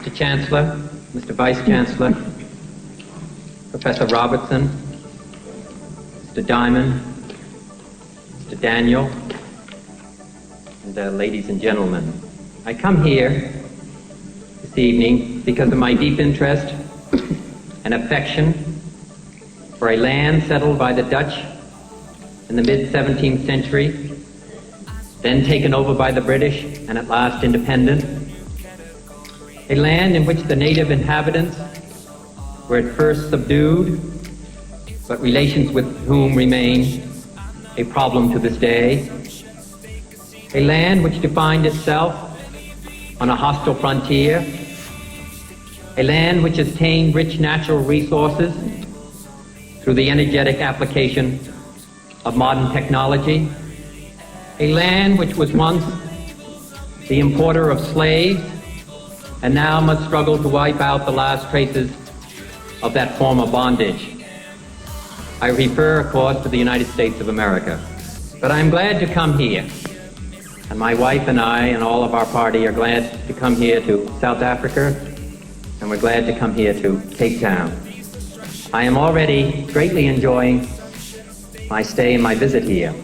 Mr. Chancellor, Mr. Vice Chancellor, Professor Robertson, Mr. Diamond, Mr. Daniel, and ladies and gentlemen. I come here this evening because of my deep interest and affection for a land settled by the Dutch in the mid-17th century, then taken over by the British and at last independent. A land in which the native inhabitants were at first subdued, but relations with whom remain a problem to this day. A land which defined itself on a hostile frontier. A land which attained rich natural resources through the energetic application of modern technology. A land which was once the importer of slaves and now must struggle to wipe out the last traces of that form of bondage. I refer, of course, to the United States of America. But I'm glad to come here, and my wife and I and all of our party are glad to come here to South Africa, and we're glad to come here to Cape Town. I am already greatly enjoying my stay and my visit here.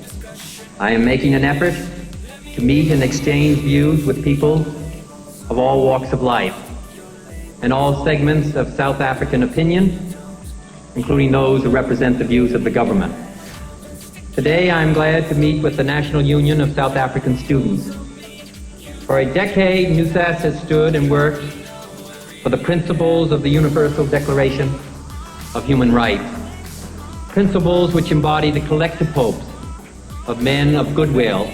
I am making an effort to meet and exchange views with people of all walks of life and all segments of South African opinion, including those who represent the views of the government. Today, I am glad to meet with the National Union of South African Students. For a decade, NUSAS has stood and worked for the principles of the Universal Declaration of Human Rights, principles which embody the collective hopes of men of goodwill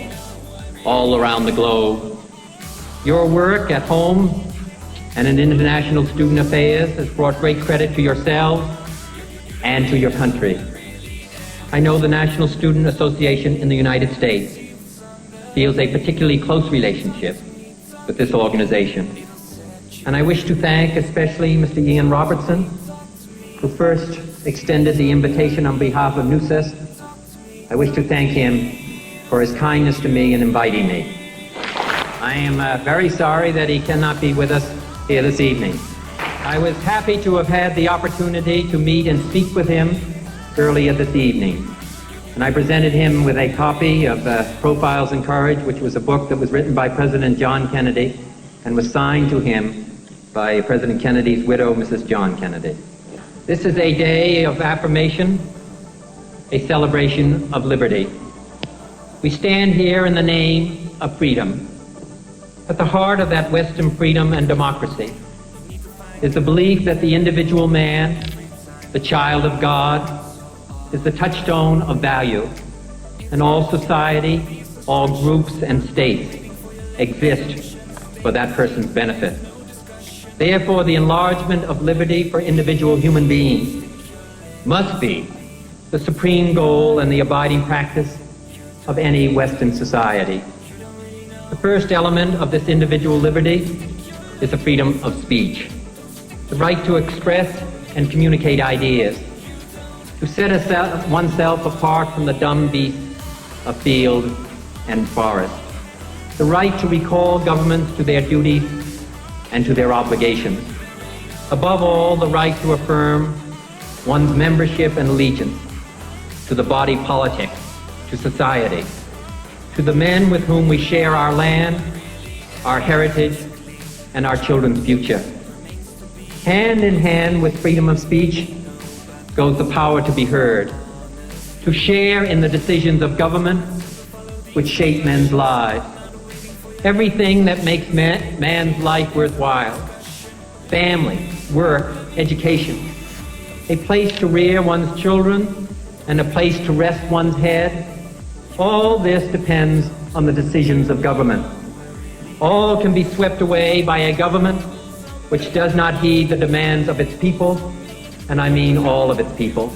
all around the globe. Your work at home and in international student affairs has brought great credit to yourselves and to your country. I know the National Student Association in the United States feels a particularly close relationship with this organization. And I wish to thank especially Mr. Ian Robertson, who first extended the invitation on behalf of NUSAS. I wish to thank him for his kindness to me in inviting me. I am very sorry that he cannot be with us here this evening. I was happy to have had the opportunity to meet and speak with him earlier this evening. And I presented him with a copy of Profiles in Courage, which was a book that was written by President John Kennedy and was signed to him by President Kennedy's widow, Mrs. John Kennedy. This is a day of affirmation, a celebration of liberty. We stand here in the name of freedom. At the heart of that Western freedom and democracy is the belief that the individual man, the child of God, is the touchstone of value, and all society, all groups and states exist for that person's benefit. Therefore, the enlargement of liberty for individual human beings must be the supreme goal and the abiding practice of any Western society. The first element of this individual liberty is the freedom of speech, the right to express and communicate ideas, to set oneself apart from the dumb beasts of field and forest, the right to recall governments to their duties and to their obligations. Above all, the right to affirm one's membership and allegiance to the body politic, to society, to the men with whom we share our land, our heritage, and our children's future. Hand in hand with freedom of speech goes the power to be heard, to share in the decisions of government which shape men's lives. Everything that makes man's life worthwhile: family, work, education, a place to rear one's children, and a place to rest one's head. All this depends on the decisions of government. All can be swept away by a government which does not heed the demands of its people, and I mean all of its people.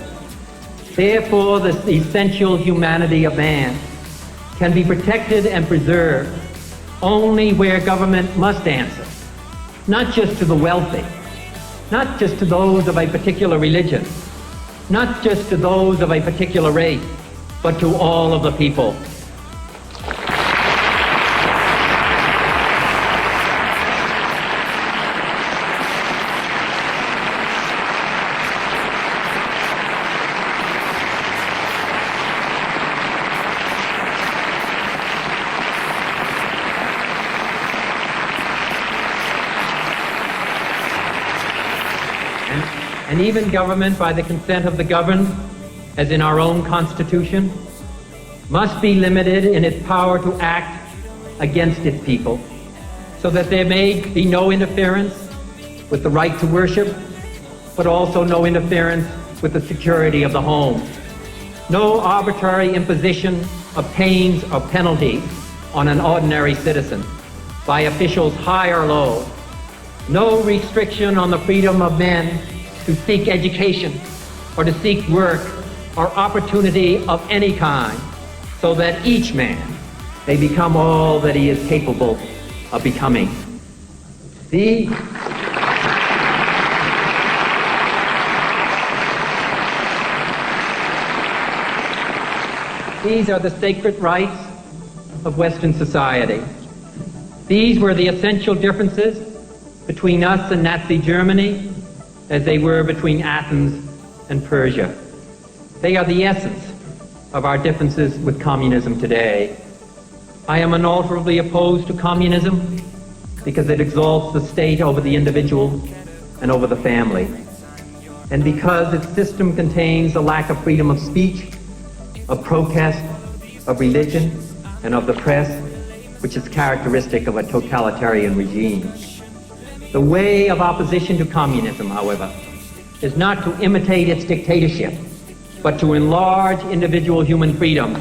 Therefore, the essential humanity of man can be protected and preserved only where government must answer, not just to the wealthy, not just to those of a particular religion, not just to those of a particular race, but to all of the people. and even government by the consent of the governed, as in our own Constitution, must be limited in its power to act against its people, so that there may be no interference with the right to worship, but also no interference with the security of the home. No arbitrary imposition of pains or penalties on an ordinary citizen by officials high or low. No restriction on the freedom of men to seek education or to seek work or opportunity of any kind, so that each man may become all that he is capable of becoming. These are the sacred rights of Western society. These were the essential differences between us and Nazi Germany, as they were between Athens and Persia. They are the essence of our differences with communism today. I am unalterably opposed to communism because it exalts the state over the individual and over the family, and because its system contains a lack of freedom of speech, of protest, of religion, and of the press, which is characteristic of a totalitarian regime. The way of opposition to communism, however, is not to imitate its dictatorship, but to enlarge individual human freedom.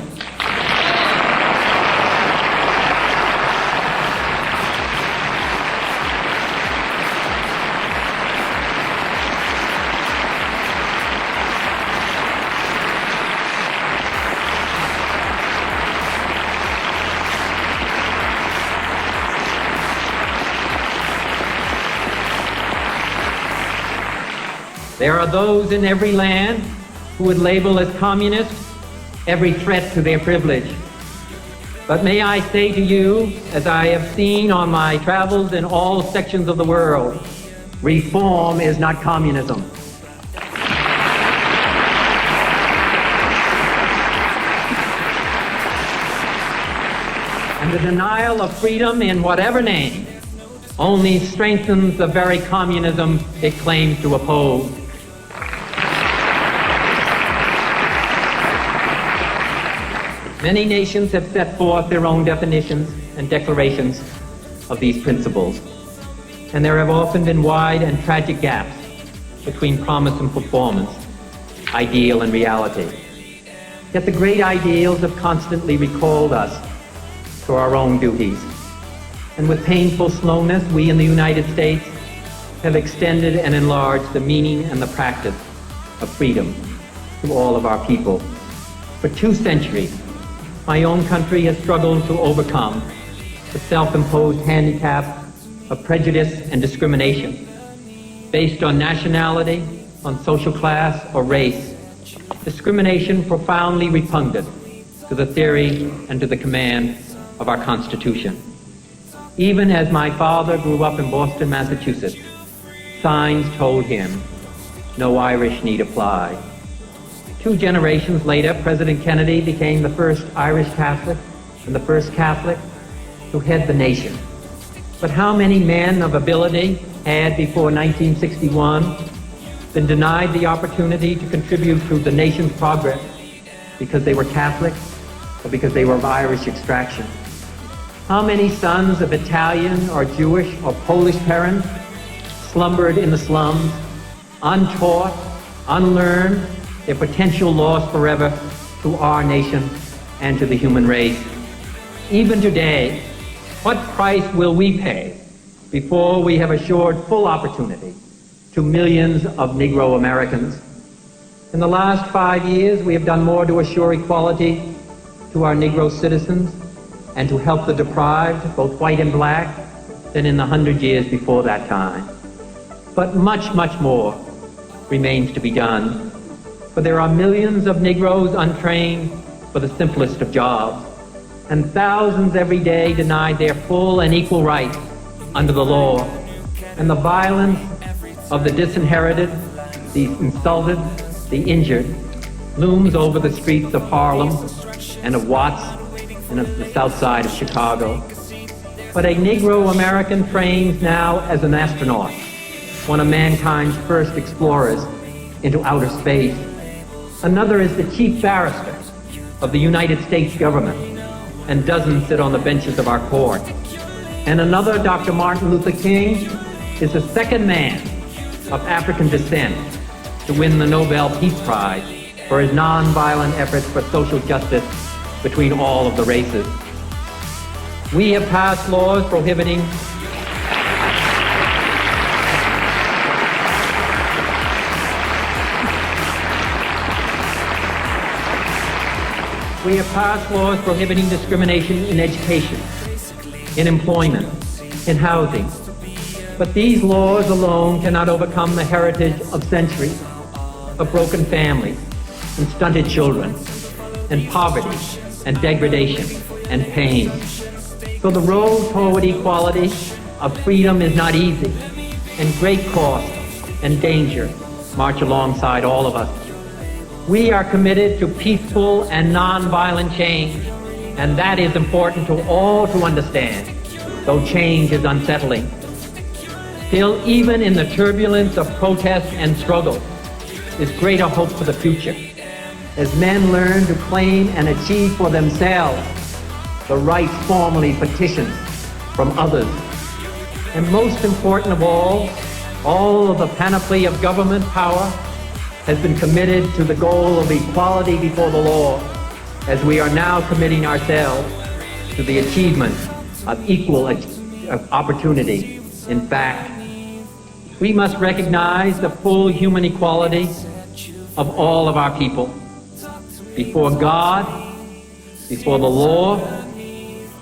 There are those in every land who would label as communist every threat to their privilege. But may I say to you, as I have seen on my travels in all sections of the world, reform is not communism. And the denial of freedom in whatever name only strengthens the very communism it claims to oppose. Many nations have set forth their own definitions and declarations of these principles, and there have often been wide and tragic gaps between promise and performance, ideal and reality. Yet the great ideals have constantly recalled us to our own duties, and with painful slowness, we in the United States have extended and enlarged the meaning and the practice of freedom to all of our people. For 2 centuries, my own country has struggled to overcome the self-imposed handicap of prejudice and discrimination based on nationality, on social class, or race. Discrimination profoundly repugnant to the theory and to the command of our Constitution. Even as my father grew up in Boston, Massachusetts, signs told him no Irish need apply. 2 generations later, President Kennedy became the first Irish Catholic and the first Catholic to head the nation. But how many men of ability had, before 1961, been denied the opportunity to contribute to the nation's progress because they were Catholic or because they were of Irish extraction? How many sons of Italian or Jewish or Polish parents slumbered in the slums, untaught, unlearned, their potential lost forever to our nation and to the human race? Even today, what price will we pay before we have assured full opportunity to millions of Negro Americans? In the last 5 years, we have done more to assure equality to our Negro citizens and to help the deprived, both white and black, than in the 100 years before that time. But much, much more remains to be done. For there are millions of Negroes untrained for the simplest of jobs, and thousands every day denied their full and equal rights under the law. And the violence of the disinherited, the insulted, the injured, looms over the streets of Harlem and of Watts and of the south side of Chicago. But a Negro American trains now as an astronaut one of mankind's first explorers into outer space. Another is the chief barrister of the United States government, and dozens sit on the benches of our court. And another, Dr. Martin Luther King, is the second man of African descent to win the Nobel Peace Prize for his nonviolent efforts for social justice between all of the races. We have passed laws prohibiting discrimination in education, in employment, in housing. But these laws alone cannot overcome the heritage of centuries of broken families and stunted children and poverty and degradation and pain. So the road toward equality of freedom is not easy, and great cost and danger march alongside all of us. We are committed to peaceful and nonviolent change, and that is important to all to understand, though change is unsettling. Still, even in the turbulence of protest and struggle, is greater hope for the future, as men learn to claim and achieve for themselves the rights formerly petitioned from others. And most important of all of the panoply of government power has been committed to the goal of equality before the law, as we are now committing ourselves to the achievement of equal opportunity. In fact, we must recognize the full human equality of all of our people before God, before the law,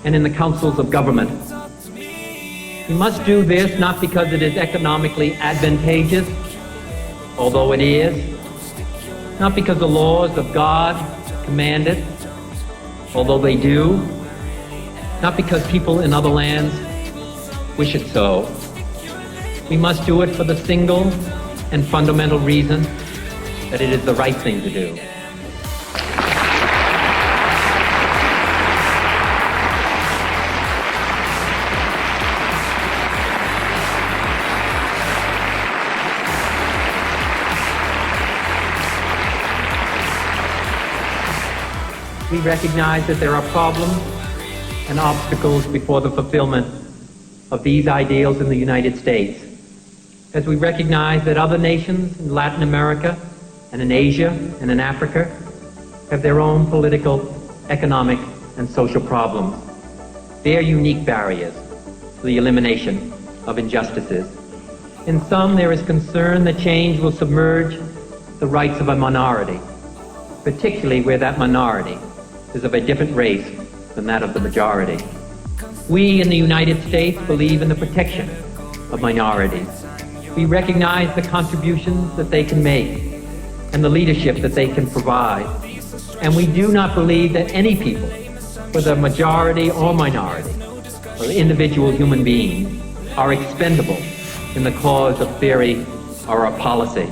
and in the councils of government. We must do this not because it is economically advantageous, although it is, not because the laws of God command it, although they do, not because people in other lands wish it so. We must do it for the single and fundamental reason that it is the right thing to do. We recognize that there are problems and obstacles before the fulfillment of these ideals in the United States, as we recognize that other nations in Latin America and in Asia and in Africa have their own political, economic, and social problems, their unique barriers to the elimination of injustices. In some, there is concern that change will submerge the rights of a minority, particularly where that minority is of a different race than that of the majority. We in the United States believe in the protection of minorities. We recognize the contributions that they can make and the leadership that they can provide. And we do not believe that any people, whether majority or minority, or individual human beings, are expendable in the cause of theory or of policy.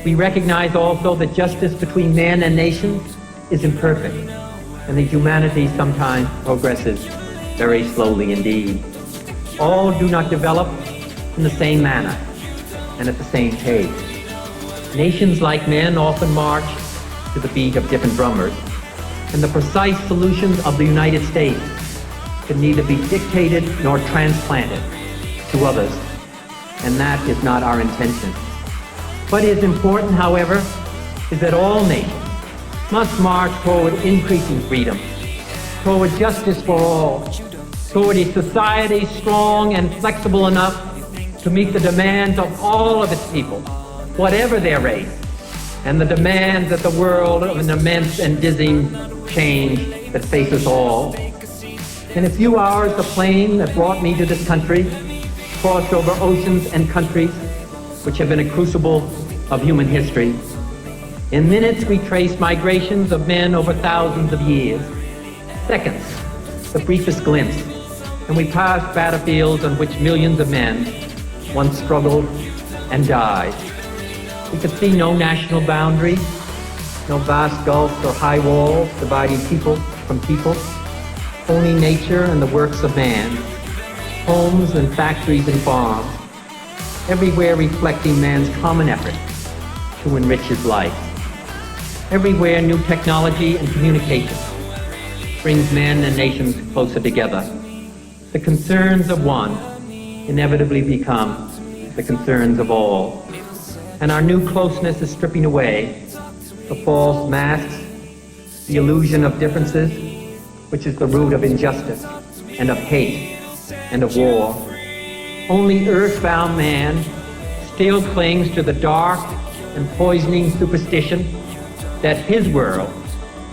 We recognize also that justice between men and nations is imperfect, and that humanity sometimes progresses very slowly indeed. All do not develop in the same manner and at the same pace. Nations, like men, often march to the beat of different drummers, and the precise solutions of the United States can neither be dictated nor transplanted to others, and that is not our intention. What is important, however, is that all nations must march toward increasing freedom, toward justice for all, toward a society strong and flexible enough to meet the demands of all of its people, whatever their race, and the demands of the world of an immense and dizzying change that faces all. In a few hours, the plane that brought me to this country crossed over oceans and countries which have been a crucible of human history. In minutes, we traced migrations of men over thousands of years. Seconds, the briefest glimpse, and we passed battlefields on which millions of men once struggled and died. We could see no national boundaries, no vast gulfs or high walls dividing people from people, only nature and the works of man, homes and factories and farms, everywhere reflecting man's common effort to enrich his life. Everywhere new technology and communication brings men and nations closer together. The concerns of one inevitably become the concerns of all. And our new closeness is stripping away the false masks, the illusion of differences, which is the root of injustice and of hate and of war. Only earthbound man still clings to the dark and poisoning superstition that his world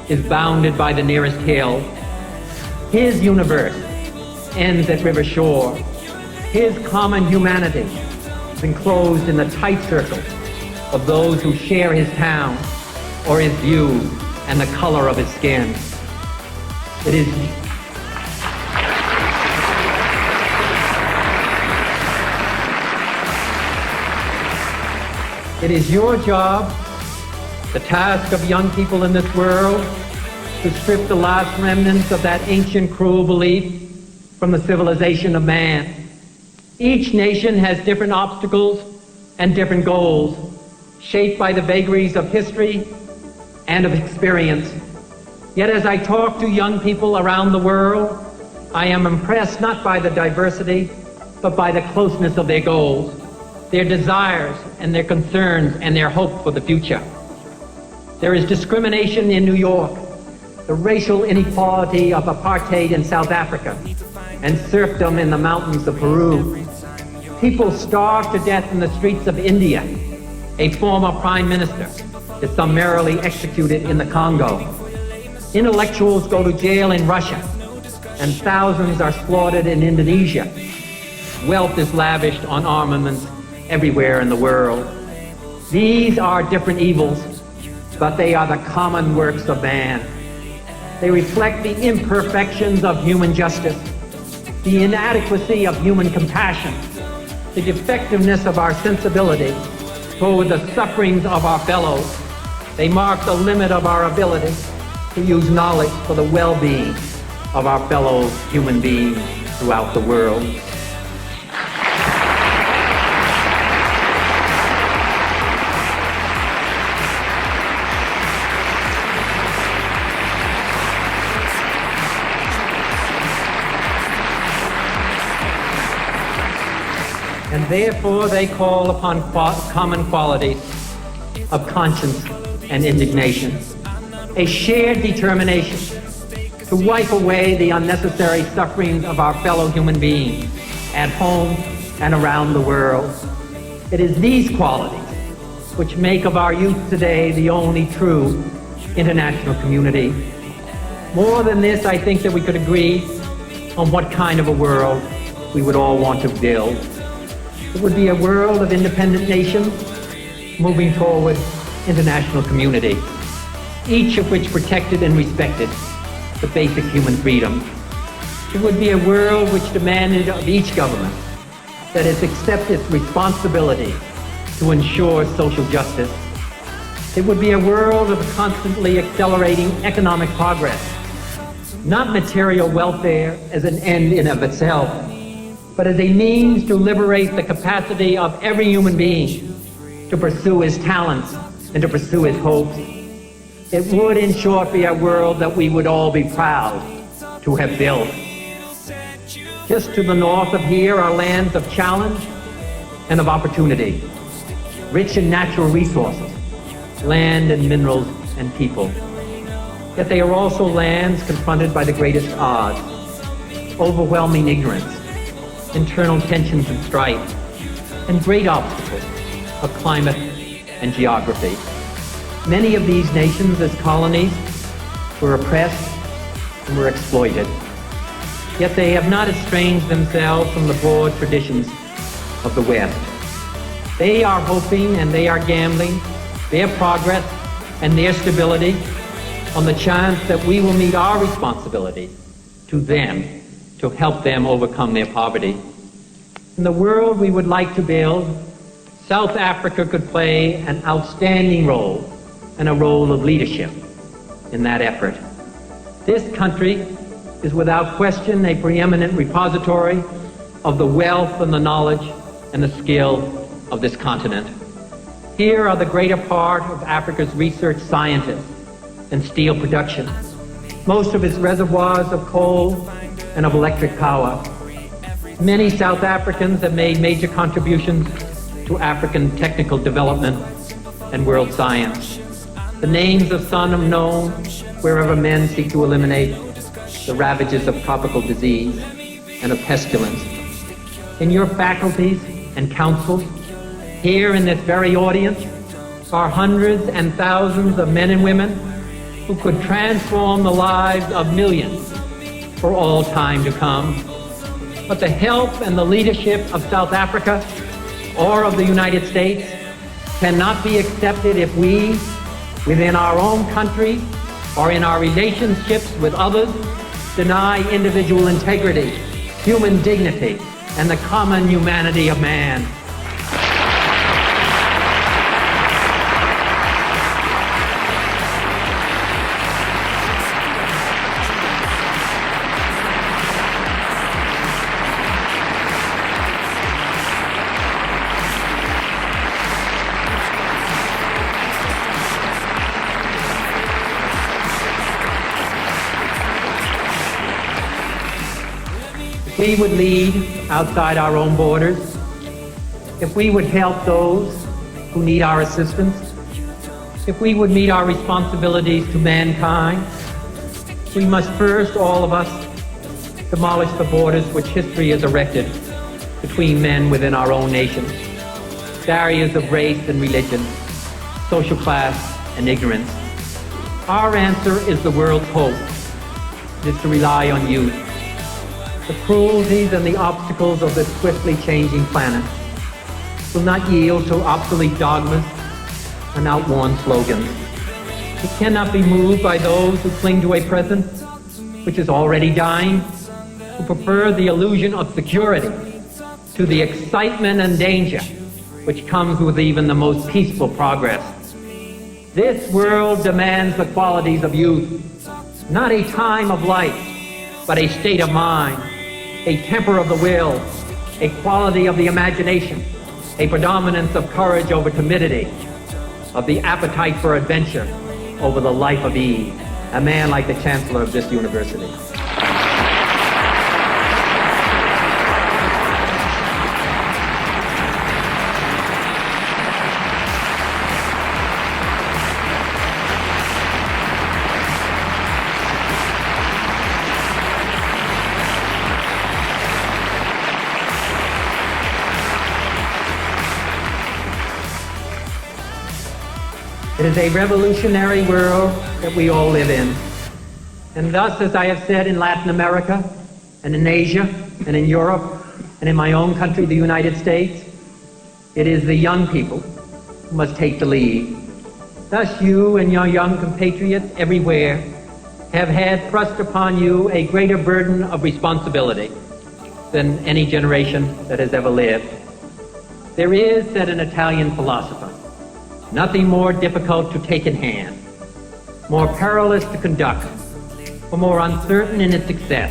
is bounded by the nearest hill. His universe ends at river shore. His common humanity is enclosed in the tight circle of those who share his town or his views and the color of his skin. It is your job, the task of young people in this world, to strip the last remnants of that ancient cruel belief from the civilization of man. Each nation has different obstacles and different goals, shaped by the vagaries of history and of experience. Yet as I talk to young people around the world, I am impressed not by the diversity, but by the closeness of their goals, their desires and their concerns and their hope for the future. There is discrimination in New York, the racial inequality of apartheid in South Africa, and serfdom in the mountains of Peru. People starve to death in the streets of India. A former prime minister is summarily executed in the Congo. Intellectuals go to jail in Russia, and thousands are slaughtered in Indonesia. Wealth is lavished on armaments everywhere in the world. These are different evils, but they are the common works of man. They reflect the imperfections of human justice, the inadequacy of human compassion, the defectiveness of our sensibility toward the sufferings of our fellows. They mark the limit of our ability to use knowledge for the well-being of our fellow human beings throughout the world. And therefore they call upon common qualities of conscience and indignation, a shared determination to wipe away the unnecessary sufferings of our fellow human beings at home and around the world. It is these qualities which make of our youth today the only true international community. More than this, I think that we could agree on what kind of a world we would all want to build. It would be a world of independent nations moving toward international community, each of which protected and respected the basic human freedoms. It would be a world which demanded of each government that it accept its responsibility to ensure social justice. It would be a world of constantly accelerating economic progress, not material welfare as an end in of itself, but as a means to liberate the capacity of every human being to pursue his talents and to pursue his hopes. It would, in short, be a world that we would all be proud to have built. Just to the north of here are lands of challenge and of opportunity, rich in natural resources, land and minerals and people. Yet they are also lands confronted by the greatest odds, overwhelming ignorance, internal tensions and strife, and great obstacles of climate and geography. Many of these nations as colonies were oppressed and were exploited. Yet they have not estranged themselves from the broad traditions of the West. They are hoping and they are gambling their progress and their stability on the chance that we will meet our responsibility to them to help them overcome their poverty. In the world we would like to build, South Africa could play an outstanding role and a role of leadership in that effort. This country is without question a preeminent repository of the wealth and the knowledge and the skill of this continent. Here are the greater part of Africa's research scientists and steel production, most of its reservoirs of coal and of electric power. Many South Africans have made major contributions to African technical development and world science. The names of some are known wherever men seek to eliminate the ravages of tropical disease and of pestilence. In your faculties and councils, here in this very audience, are hundreds and thousands of men and women who could transform the lives of millions for all time to come. But the help and the leadership of South Africa or of the United States cannot be accepted if we, within our own country or in our relationships with others, deny individual integrity, human dignity, and the common humanity of man. If we would lead outside our own borders, if we would help those who need our assistance, if we would meet our responsibilities to mankind, we must first, all of us, demolish the borders which history has erected between men within our own nation, barriers of race and religion, social class and ignorance. Our answer is the world's hope. It is to rely on youth. The cruelties and the obstacles of this swiftly changing planet will not yield to obsolete dogmas and outworn slogans. It cannot be moved by those who cling to a present which is already dying, who prefer the illusion of security to the excitement and danger which comes with even the most peaceful progress. This world demands the qualities of youth, not a time of life, but a state of mind, a temper of the will, a quality of the imagination, a predominance of courage over timidity, of the appetite for adventure over the life of ease, a man like the Chancellor of this university. It is a revolutionary world that we all live in. And thus, as I have said in Latin America, and in Asia, and in Europe, and in my own country, the United States, it is the young people who must take the lead. Thus, you and your young compatriots everywhere have had thrust upon you a greater burden of responsibility than any generation that has ever lived. There is, said an Italian philosopher, nothing more difficult to take in hand, more perilous to conduct, or more uncertain in its success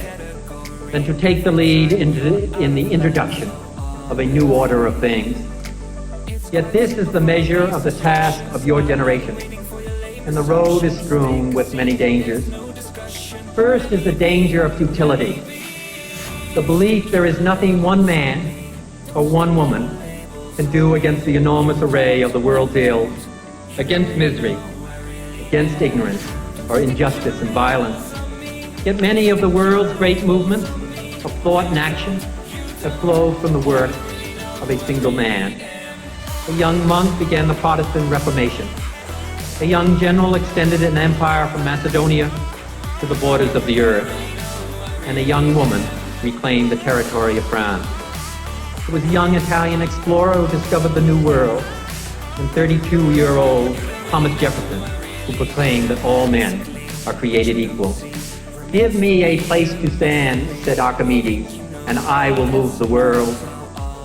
than to take the lead in the introduction of a new order of things. Yet this is the measure of the task of your generation, and the road is strewn with many dangers. First is the danger of futility, the belief there is nothing one man or one woman can do against the enormous array of the world's ills, against misery, against ignorance, or injustice and violence. Yet many of the world's great movements of thought and action have flowed from the work of a single man. A young monk began the Protestant Reformation. A young general extended an empire from Macedonia to the borders of the earth. And a young woman reclaimed the territory of France. It was a young Italian explorer who discovered the New World, and 32-year-old Thomas Jefferson, who proclaimed that all men are created equal. Give me a place to stand, said Archimedes, and I will move the world.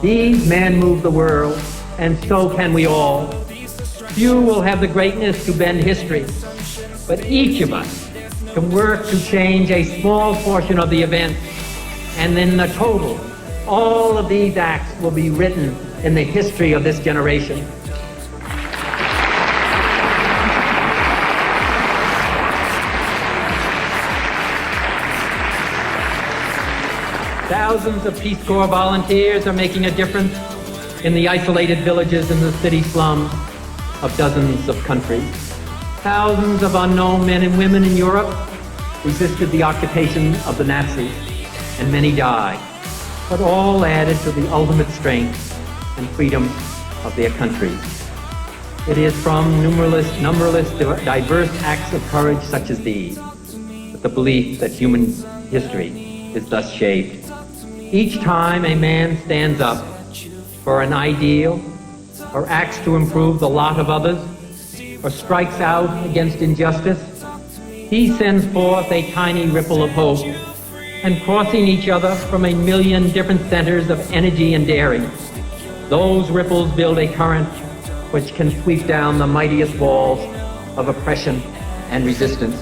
These men move the world, and so can we all. Few will have the greatness to bend history, but each of us can work to change a small portion of the events, and then the total All of these acts will be written in the history of this generation. Thousands of Peace Corps volunteers are making a difference in the isolated villages and the city slums of dozens of countries. Thousands of unknown men and women in Europe resisted the occupation of the Nazis, and many died, but all added to the ultimate strength and freedom of their countries. It is from numberless, diverse acts of courage such as these that the belief that human history is thus shaped. Each time a man stands up for an ideal, or acts to improve the lot of others, or strikes out against injustice, he sends forth a tiny ripple of hope, and crossing each other from a million different centers of energy and daring, those ripples build a current which can sweep down the mightiest walls of oppression and resistance.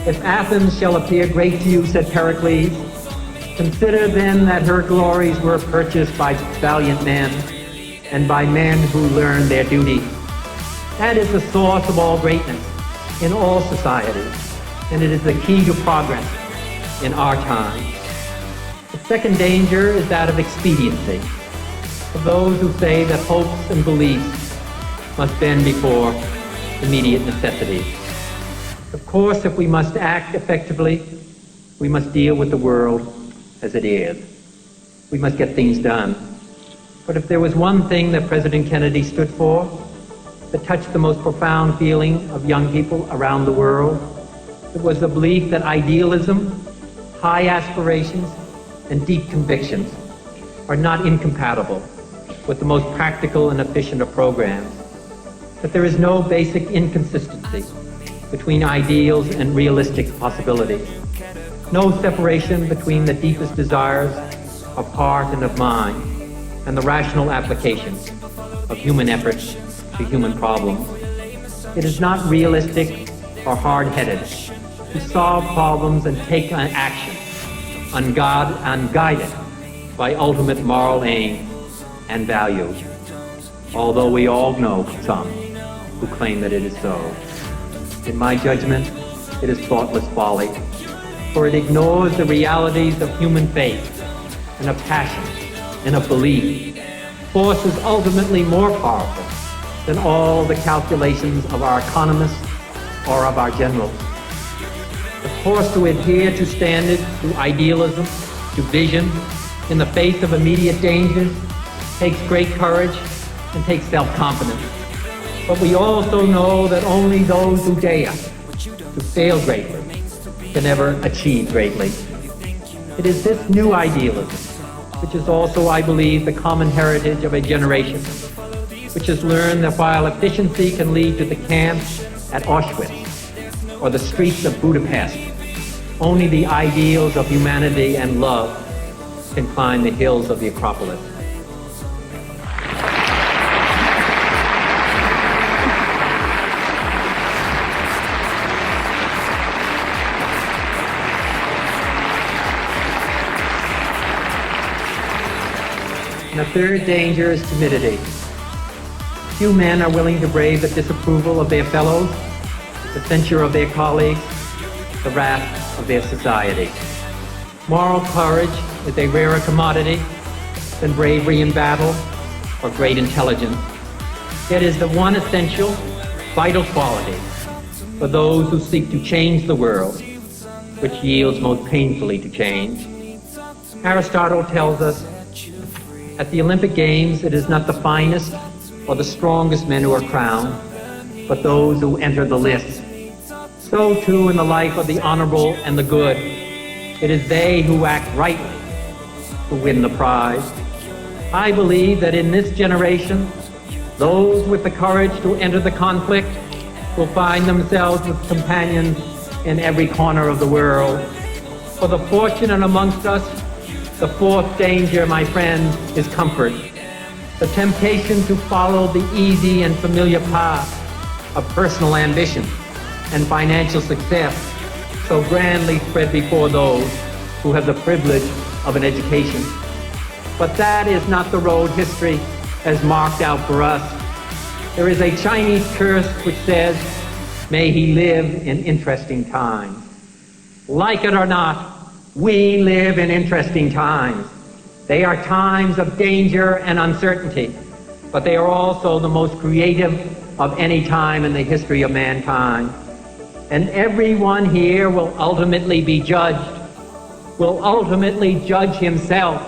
If Athens shall appear great to you, said Pericles, consider then that her glories were purchased by valiant men and by men who learned their duty. That is the source of all greatness in all societies, and it is the key to progress in our time. The second danger is that of expediency, of those who say that hopes and beliefs must bend before immediate necessities. Of course, if we must act effectively, we must deal with the world as it is. We must get things done. But if there was one thing that President Kennedy stood for that touched the most profound feeling of young people around the world, it was the belief that idealism, high aspirations, and deep convictions are not incompatible with the most practical and efficient of programs, that there is no basic inconsistency between ideals and realistic possibilities, no separation between the deepest desires of heart and of mind and the rational application of human efforts to human problems. It is not realistic or hard-headed to solve problems and take an action unguided by ultimate moral aim and value, although we all know some who claim that it is so. In my judgment, it is thoughtless folly, for it ignores the realities of human faith and of passion and of belief, forces ultimately more powerful than all the calculations of our economists or of our generals. The course to adhere to standards, to idealism, to vision, in the face of immediate dangers, takes great courage and takes self-confidence. But we also know that only those who dare to fail greatly can ever achieve greatly. It is this new idealism, which is also, I believe, the common heritage of a generation, which has learned that while efficiency can lead to the camps at Auschwitz or the streets of Budapest, only the ideals of humanity and love can climb the hills of the Acropolis. And the third danger is timidity. Few men are willing to brave the disapproval of their fellows, the censure of their colleagues, the wrath of their society. Moral courage is a rarer commodity than bravery in battle or great intelligence. It is the one essential, vital quality for those who seek to change the world, which yields most painfully to change. Aristotle tells us, at the Olympic Games, it is not the finest or the strongest men who are crowned, but those who enter the lists. So too in the life of the honorable and the good, it is they who act rightly who win the prize. I believe that in this generation, those with the courage to enter the conflict will find themselves with companions in every corner of the world. For the fortunate amongst us, the fourth danger, my friends, is comfort. The temptation to follow the easy and familiar path of personal ambition and financial success so grandly spread before those who have the privilege of an education. But that is not the road history has marked out for us. There is a Chinese curse which says, "May he live in interesting times." Like it or not, we live in interesting times. They are times of danger and uncertainty, but they are also the most creative of any time in the history of mankind. And everyone here will ultimately be judged, will ultimately judge himself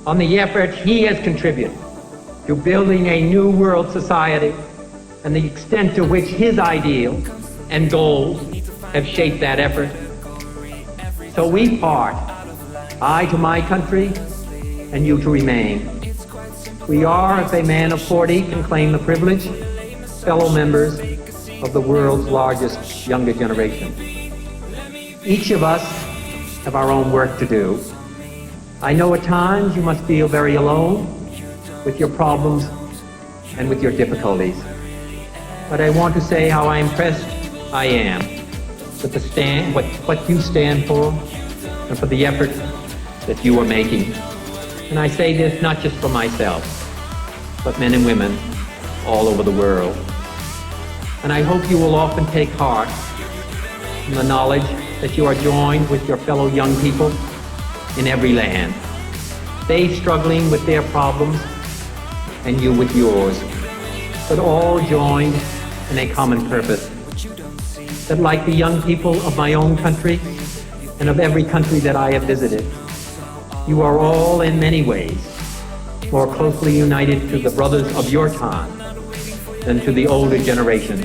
on the effort he has contributed to building a new world society and the extent to which his ideals and goals have shaped that effort. So we part, I to my country and you to remain. We are, as a man of 40 can claim the privilege, fellow members of the world's largest younger generation. Each of us have our own work to do. I know at times you must feel very alone with your problems and with your difficulties. But I want to say how impressed I am with what you stand for and for the effort that you are making. And I say this not just for myself, but men and women all over the world. And I hope you will often take heart in the knowledge that you are joined with your fellow young people in every land. They struggling with their problems and you with yours, but all joined in a common purpose. That like the young people of my own country and of every country that I have visited, you are all in many ways more closely united to the brothers of your time than to the older generation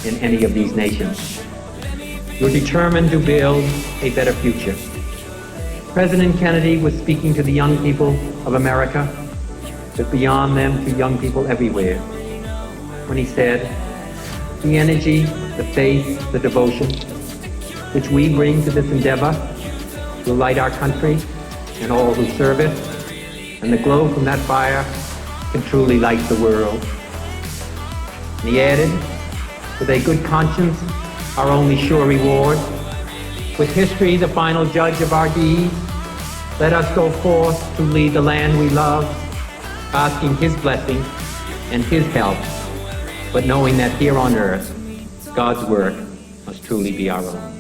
in any of these nations. You're determined to build a better future. President Kennedy was speaking to the young people of America, but beyond them to young people everywhere, when he said, the energy, the faith, the devotion, which we bring to this endeavor will light our country and all who serve it, and the glow from that fire can truly light the world. And he added, with a good conscience, our only sure reward, with history the final judge of our deeds, let us go forth to lead the land we love, asking his blessing and his help, but knowing that here on earth, God's work must truly be our own.